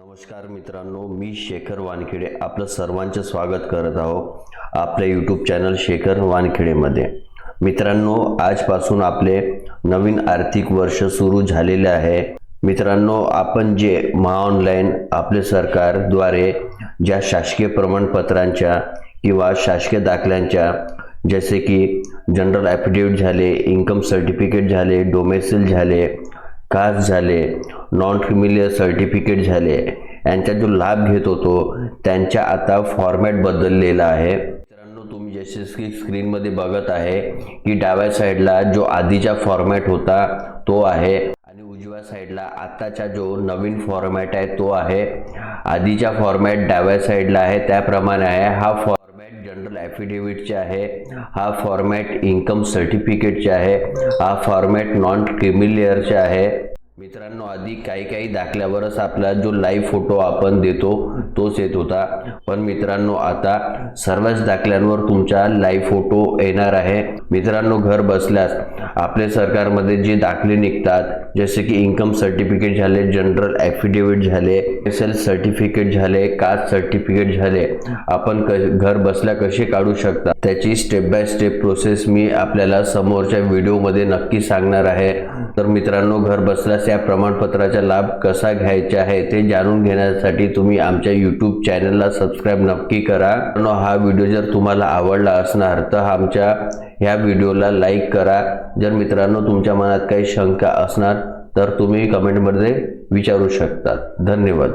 नमस्कार मित्रांनो, मी शेखर वानखेडे आपलं सर्वांचे स्वागत करत आहोत आपल्या यूट्यूब चॅनल शेखर वानखेडेमध्ये। मित्रांनो, आजपासून आपले नवीन आर्थिक वर्ष सुरू झालेले आहे। मित्रांनो, आपण जे महाऑनलाईन आपले सरकारद्वारे ज्या शासकीय प्रमाणपत्रांच्या किंवा शासकीय दाखल्यांच्या जसे की जनरल ॲफिडेविट झाले, इन्कम सर्टिफिकेट झाले, डोमेसिल झाले, कास्ट झाले, नॉन क्रिमिनल सर्टिफिकेट झाले, यांचा जो लाभ घेत होतो त्यांच्या आता फॉर्मॅट बदललेला आहे। मित्रांनो, तुम्ही जसे की स्क्रीनमध्ये बघत आहे की डाव्या साईडला जो आधीचा फॉर्मॅट होता तो आहे आणि उजव्या साईडला आताचा जो नवीन फॉर्मॅट आहे तो आहे। आधीचा फॉर्मॅट डाव्या साईडला आहे त्याप्रमाणे आहे, हा फॉर्मॅट जनरल ॲफिडेविटचे आहे, हा फॉर्मॅट इन्कम सर्टिफिकेटचे आहे, हा फॉर्मॅट नॉन क्रिमिलियरचे आहे। मित्रांनो, आधी काही दाखल्यावरच आपला जो लाईव्ह फोटो आपण देतो तोच येत होता, पण मित्रांनो आता सर्वच दाखल्यांवर तुमचा लाईव्ह फोटो येणार आहे। मित्रांनो, घर बसल्यास आपले सरकारमध्ये जे दाखले निघतात जसे की इन्कम सर्टिफिकेट झाले, जनरल ॲफिडेविट झाले, एसएल सर्टिफिकेट झाले, कास्ट सर्टिफिकेट झाले, आपण घर बसल्या कसे काढू शकता त्याची स्टेप बाय स्टेप प्रोसेस मी आपल्याला समोरच्या व्हिडिओमध्ये नक्की सांगणार आहे। तर मित्रांनो, घर बसल्यास या प्रमाणपत्राचा लाभ कसा घ्यायचा आहे ते जाणून घेण्यासाठी तुम्ही आमच्या यूट्यूब चॅनलला सबस्क्राइब नक्की करा। हा व्हिडिओ जर तुम्हाला आवडला असणार तर आमच्या ह्या व्हिडिओला लाईक करा। जर मित्रांनो तुमच्या मनात काही शंका असणार तर तुम्ही कमेंटमध्ये विचारू शकता। धन्यवाद।